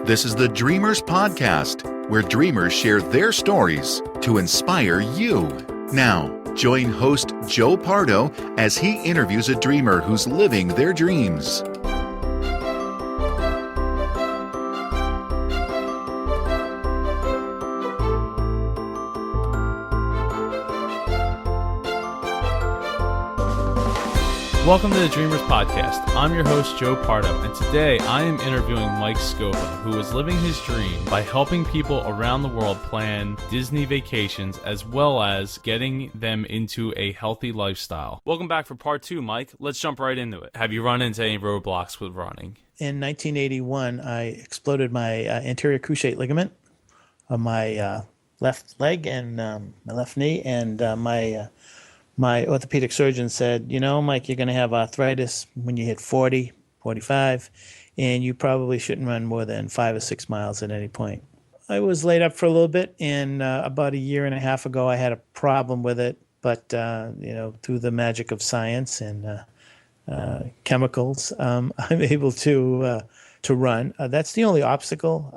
This is the Dreamers Podcast, where dreamers share their stories to inspire you. Now, join host Joe Pardo as he interviews a dreamer who's living their dreams. Welcome to the Dreamers Podcast. I'm your host, Joe Pardo, and today I am interviewing Mike Scopa, who is living his dream by helping people around the world plan Disney vacations as well as getting them into a healthy lifestyle. Welcome back for part two, Mike. Let's jump right into it. Have you run into any roadblocks with running? In 1981, I exploded my anterior cruciate ligament of my left leg and my left knee, and my orthopedic surgeon said, you know, Mike, you're going to have arthritis when you hit 40, 45, and you probably shouldn't run more than 5 or 6 miles at any point. I was laid up for a little bit, and about a year and a half ago, I had a problem with it. But, through the magic of science and chemicals, I'm able to run. That's the only obstacle.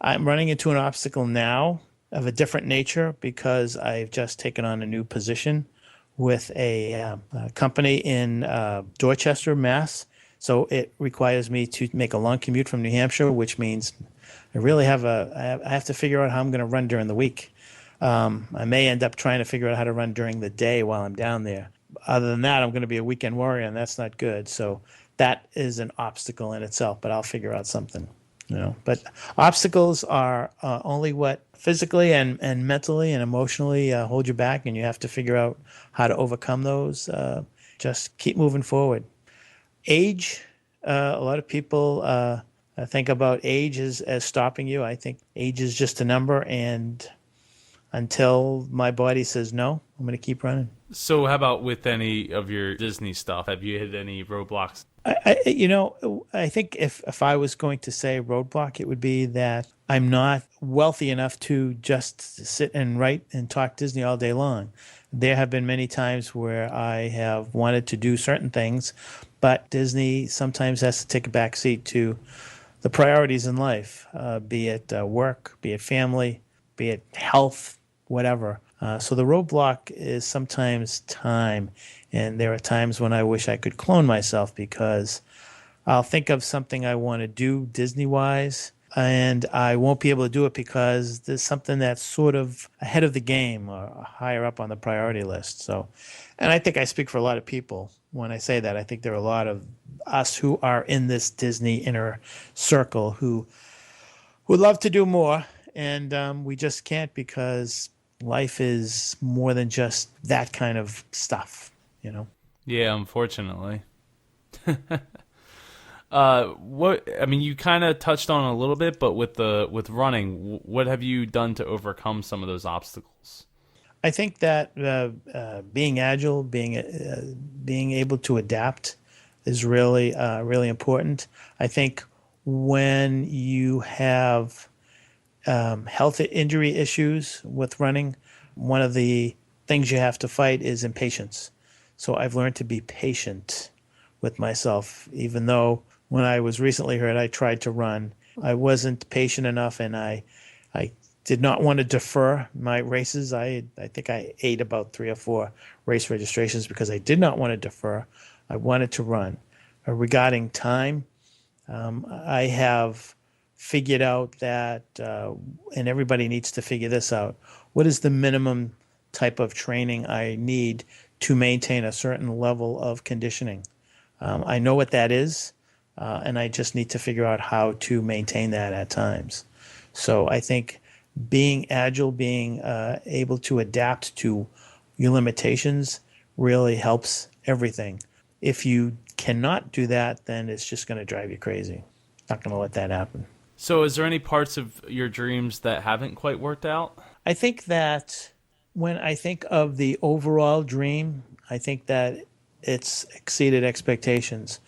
I'm running into an obstacle now of a different nature because I've just taken on a new position with a company in Dorchester, Mass. So it requires me to make a long commute from New Hampshire, which means I really have I have to figure out how I'm going to run during the week. I may end up trying to figure out how to run during the day while I'm down there. Other than that, I'm going to be a weekend warrior, and that's not good. So that is an obstacle in itself, but I'll figure out something. But obstacles are only what physically and mentally and emotionally hold you back, and you have to figure out how to overcome those. Just keep moving forward. Age, a lot of people think about age as stopping you. I think age is just a number, and until my body says no, I'm going to keep running. So how about with any of your Disney stuff? Have you hit any roadblocks? I think if I was going to say roadblock, it would be that I'm not wealthy enough to just sit and write and talk Disney all day long. There have been many times where I have wanted to do certain things, but Disney sometimes has to take a back seat to the priorities in life, be it work, be it family, be it health, whatever. So the roadblock is sometimes time. And there are times when I wish I could clone myself because I'll think of something I want to do Disney-wise, and I won't be able to do it because there's something that's sort of ahead of the game or higher up on the priority list. So, and I think I speak for a lot of people when I say that. I think there are a lot of us who are in this Disney inner circle who would love to do more, and we just can't because life is more than just that kind of stuff. Yeah, unfortunately. You kind of touched on it a little bit, but with running, what have you done to overcome some of those obstacles? I think that being agile, being able to adapt is really really important. I think when you have health injury issues with running, one of the things you have to fight is impatience. So I've learned to be patient with myself, even though when I was recently hurt, I tried to run. I wasn't patient enough, and I did not want to defer my races. I think I ate about 3 or 4 race registrations because I did not want to defer. I wanted to run. Regarding time, I have figured out that, and everybody needs to figure this out, what is the minimum type of training I need to maintain a certain level of conditioning. I know what that is, and I just need to figure out how to maintain that at times. So I think being agile, being able to adapt to your limitations really helps everything. If you cannot do that, then it's just going to drive you crazy. Not going to let that happen. So is there any parts of your dreams that haven't quite worked out? I think that when I think of the overall dream, I think that it's exceeded expectations.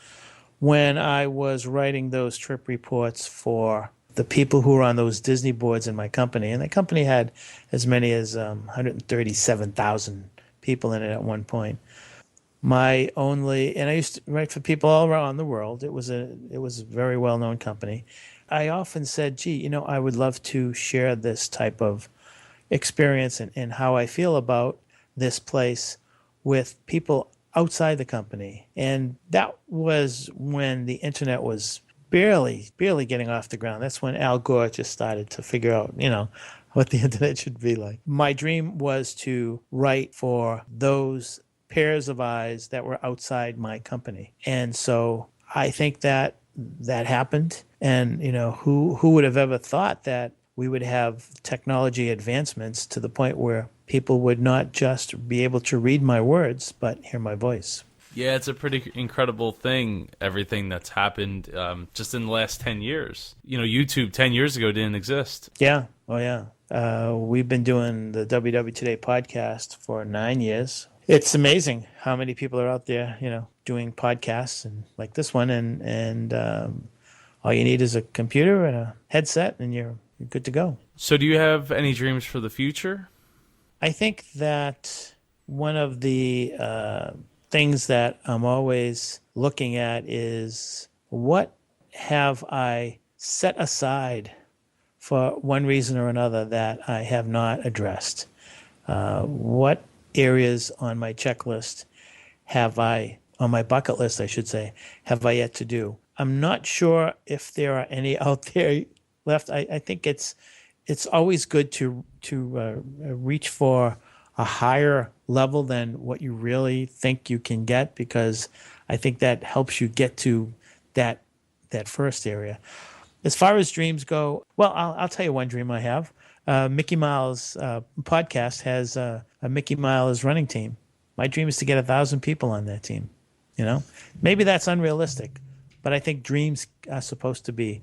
When I was writing those trip reports for the people who were on those Disney boards in my company, and the company had as many as 137,000 people in it at one point. And I used to write for people all around the world. It was a very well-known company. I often said, gee, I would love to share this type of experience and how I feel about this place with people outside the company. And that was when the internet was barely getting off the ground. That's when Al Gore just started to figure out, what the internet should be like. My dream was to write for those pairs of eyes that were outside my company. And so I think that happened. And, who would have ever thought that we would have technology advancements to the point where people would not just be able to read my words, but hear my voice. Yeah, it's a pretty incredible thing, everything that's happened just in the last 10 years. YouTube 10 years ago didn't exist. Yeah. Oh, yeah. We've been doing the WW Today podcast for 9 years. It's amazing how many people are out there, doing podcasts and like this one. And all you need is a computer and a headset and you're good to go. So do you have any dreams for the future? I think that one of the things that I'm always looking at is what have I set aside for one reason or another that I have not addressed? What areas on my checklist on my bucket list, I should say, have I yet to do? I'm not sure if there are any out there left. I think it's always good to reach for a higher level than what you really think you can get, because I think that helps you get to that first area. As far as dreams go, well, I'll tell you one dream I have. Mickey Miles podcast has a Mickey Miles running team. My dream is to get 1,000 people on that team. Maybe that's unrealistic, but I think dreams are supposed to be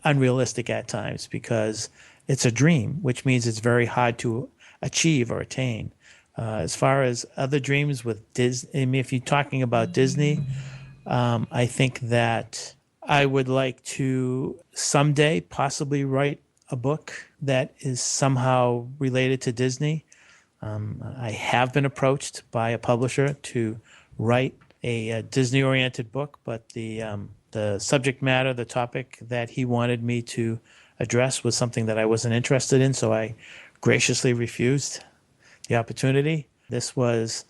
unrealistic at times because it's a dream, which means it's very hard to achieve or attain. As far as other dreams with Disney, I mean, if you're talking about Disney, I think that I would like to someday possibly write a book that is somehow related to Disney. I have been approached by a publisher to write a Disney-oriented book, but the subject matter, the topic that he wanted me to address was something that I wasn't interested in, so I graciously refused the opportunity. This was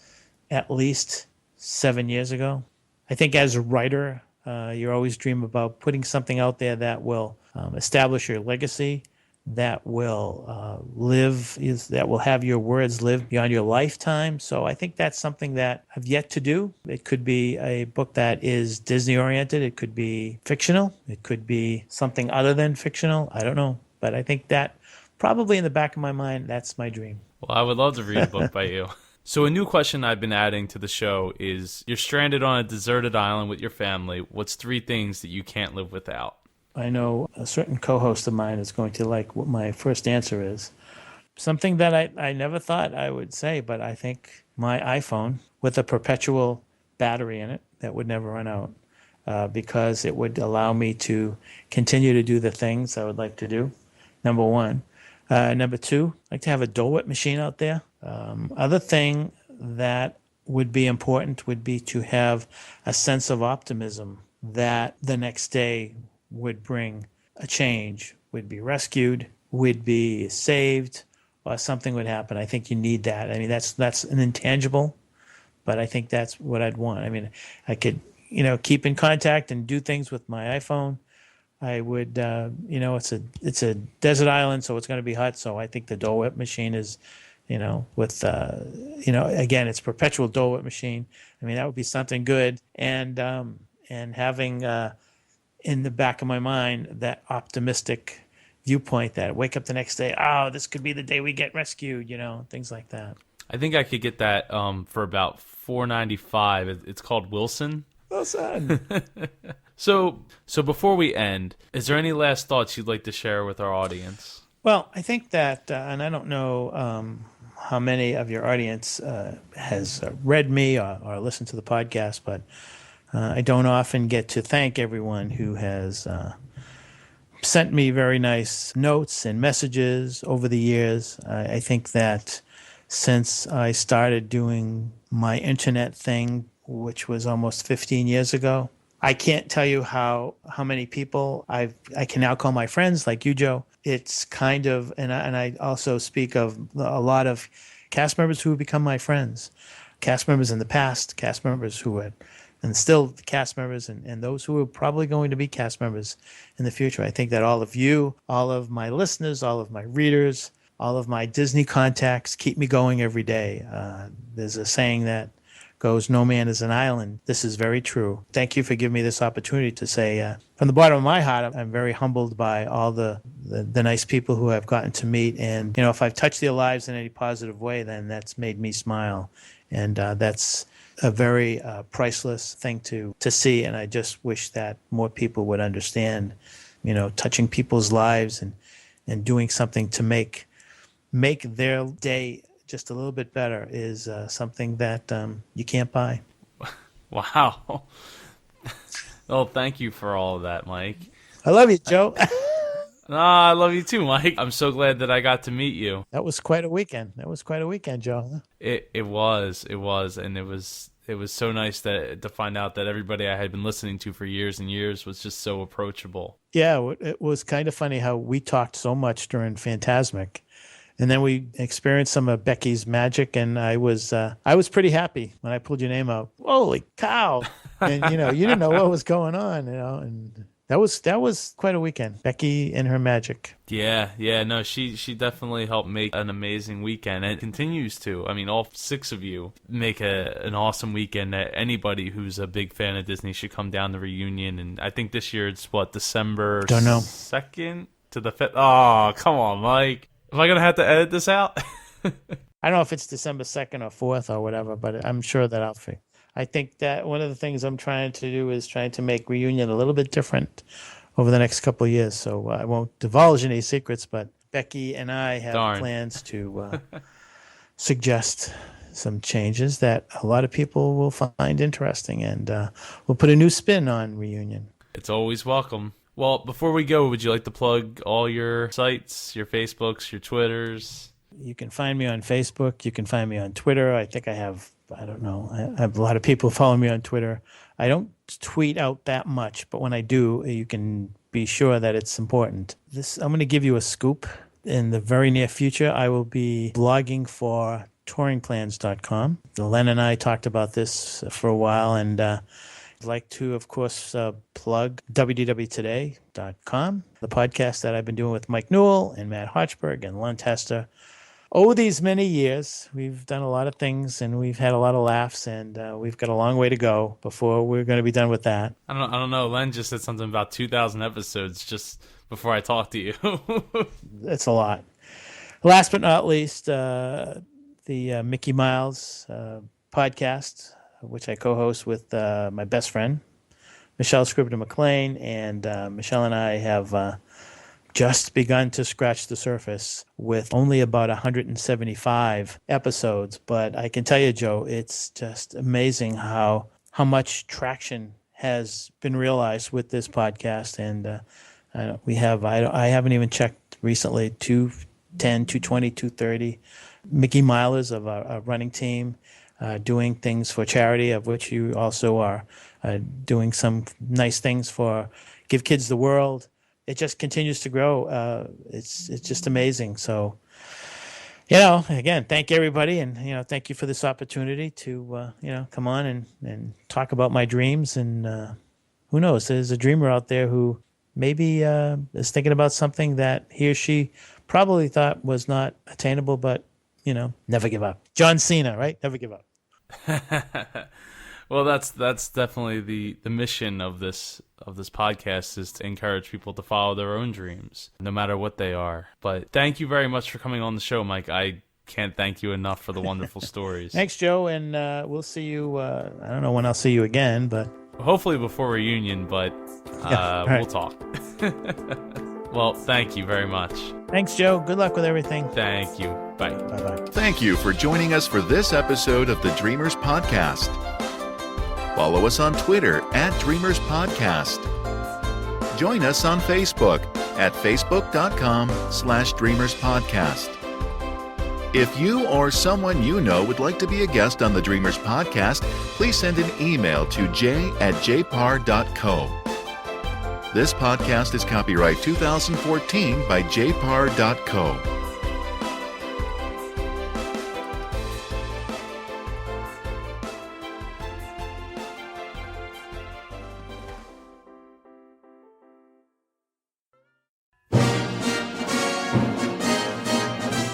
at least 7 years ago. I think as a writer, you always dream about putting something out there that will establish your legacy, that will that will have your words live beyond your lifetime. So I think that's something that I've yet to do. It could be a book that is Disney oriented. It could be fictional. It could be something other than fictional. I don't know. But I think that probably in the back of my mind, that's my dream. Well, I would love to read a book by you. So a new question I've been adding to the show is, you're stranded on a deserted island with your family. What's 3 things that you can't live without? I know a certain co-host of mine is going to like what my first answer is. Something that I never thought I would say, but I think my iPhone with a perpetual battery in it that would never run out, because it would allow me to continue to do the things I would like to do, number one. Number two, I'd like to have a Dole Whip machine out there. Other thing that would be important would be to have a sense of optimism that the next day would bring a change, would be rescued, would be saved, or something would happen. I think you need that. I mean, that's an intangible, but I think that's what I'd want. I mean, I could, keep in contact and do things with my iPhone. I would, it's a desert island, so it's going to be hot. So I think the Dole Whip machine is, with, again, it's perpetual Dole Whip machine. I mean, that would be something good. And having, in the back of my mind, that optimistic viewpoint that I wake up the next day, oh, this could be the day we get rescued, things like that. I think I could get that for about $4.95. It's called Wilson. Wilson. So before we end, is there any last thoughts you'd like to share with our audience? Well, I think that, and I don't know how many of your audience has read me or listened to the podcast, but I don't often get to thank everyone who has sent me very nice notes and messages over the years. I think that since I started doing my internet thing, which was almost 15 years ago, I can't tell you how many people I can now call my friends, like you, Joe. It's kind of, and I also speak of a lot of cast members who have become my friends, cast members in the past, cast members who had, and still cast members, and those who are probably going to be cast members in the future. I think that all of you, all of my listeners, all of my readers, all of my Disney contacts keep me going every day. There's a saying that goes, "No man is an island." This is very true. Thank you for giving me this opportunity to say, from the bottom of my heart, I'm very humbled by all the nice people who I've gotten to meet. And, if I've touched their lives in any positive way, then that's made me smile. And that's a very priceless thing to see. And I just wish that more people would understand, touching people's lives and doing something to make their day just a little bit better is something that you can't buy. Wow. Well, thank you for all of that, Mike. I love you, Joe. I love you too, Mike. I'm so glad that I got to meet you. That was quite a weekend, Joe. It was, and it was so nice to find out that everybody I had been listening to for years and years was just so approachable. Yeah, it was kind of funny how we talked so much during Phantasmic. And then we experienced some of Becky's magic, and I was pretty happy when I pulled your name out. Holy cow! And you didn't know what was going on, and that was quite a weekend. Becky and her magic. Yeah, no, she definitely helped make an amazing weekend, and it continues to. I mean, all 6 of you make an awesome weekend that anybody who's a big fan of Disney should come down to Reunion. And I think this year it's December 2nd to the 5th. Oh, come on, Mike. Am I going to have to edit this out? I don't know if it's December 2nd or 4th or whatever, but I'm sure that I'll figure. I think that one of the things I'm trying to do is trying to make Reunion a little bit different over the next couple of years. So I won't divulge any secrets, but Becky and I have plans to suggest some changes that a lot of people will find interesting, and we'll put a new spin on Reunion. It's always welcome. Well, before we go, would you like to plug all your sites, your Facebooks, your Twitters? You can find me on Facebook. You can find me on Twitter. I think I have a lot of people follow me on Twitter. I don't tweet out that much, but when I do, you can be sure that it's important. I'm going to give you a scoop. In the very near future, I will be blogging for touringplans.com. Len and I talked about this for a while, and I'd like to, of course, plug www.today.com, the podcast that I've been doing with Mike Newell and Matt Hochberg and Len Tester. Over these many years, we've done a lot of things, and we've had a lot of laughs, and we've got a long way to go before we're going to be done with that. I don't know. Len just said something about 2,000 episodes just before I talked to you. That's a lot. Last but not least, the Mickey Miles podcast, which I co-host with my best friend, Michelle Scribner-McLean, and Michelle and I have just begun to scratch the surface with only about 175 episodes. But I can tell you, Joe, it's just amazing how much traction has been realized with this podcast. And I haven't even checked recently, 210, 220, 230 Mickey Milers of our running team, doing things for charity, of which you also are, doing some nice things for Give Kids the World. It just continues to grow. It's just amazing. So, again, thank everybody, and thank you for this opportunity to come on and talk about my dreams. And who knows? There's a dreamer out there who maybe is thinking about something that he or she probably thought was not attainable, but never give up. John Cena, right? Never give up. Well, that's definitely the mission of this podcast, is to encourage people to follow their own dreams, no matter what they are. But thank you very much for coming on the show, Mike. I can't thank you enough for the wonderful stories. Thanks, Joe, and we'll see you. I don't know when I'll see you again, but hopefully before Reunion. But right. We'll talk. Well, thank you very much. Thanks, Joe. Good luck with everything. Thank you. Bye. Bye-bye. Thank you for joining us for this episode of the Dreamers Podcast. Follow us on Twitter @Dreamers Podcast. Join us on Facebook at facebook.com/Dreamers Podcast. If you or someone you know would like to be a guest on the Dreamers podcast, please send an email to j@jpar.co. This podcast is copyright 2014 by jpar.co.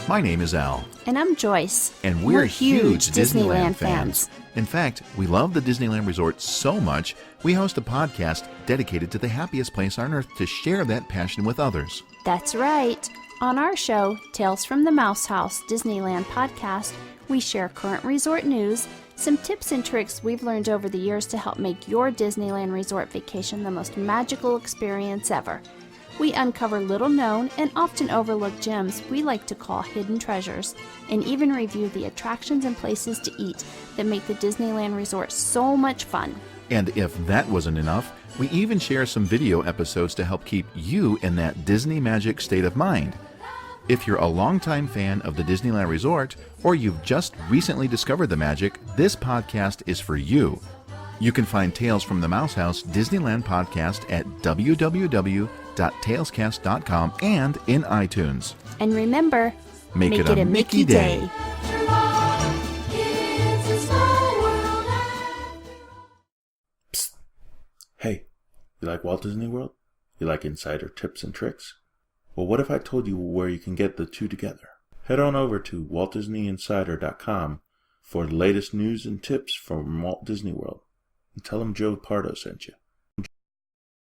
My name is Al. And I'm Joyce. And we're huge Disneyland fans. In fact, we love the Disneyland Resort so much, we host a podcast dedicated to the happiest place on earth to share that passion with others. That's right. On our show, Tales from the Mouse House Disneyland podcast, we share current resort news, some tips and tricks we've learned over the years to help make your Disneyland resort vacation the most magical experience ever. We uncover little-known and often overlooked gems we like to call hidden treasures, and even review the attractions and places to eat that make the Disneyland Resort so much fun. And if that wasn't enough, we even share some video episodes to help keep you in that Disney magic state of mind. If you're a longtime fan of the Disneyland Resort, or you've just recently discovered the magic, this podcast is for you. You can find Tales from the Mouse House Disneyland podcast at www.talescast.com and in iTunes. And remember, make it a Mickey day. Psst. Hey, you like Walt Disney World? You like insider tips and tricks? Well, what if I told you where you can get the two together? Head on over to WaltDisneyInsider.com for the latest news and tips from Walt Disney World. And tell them Joe Pardo sent you.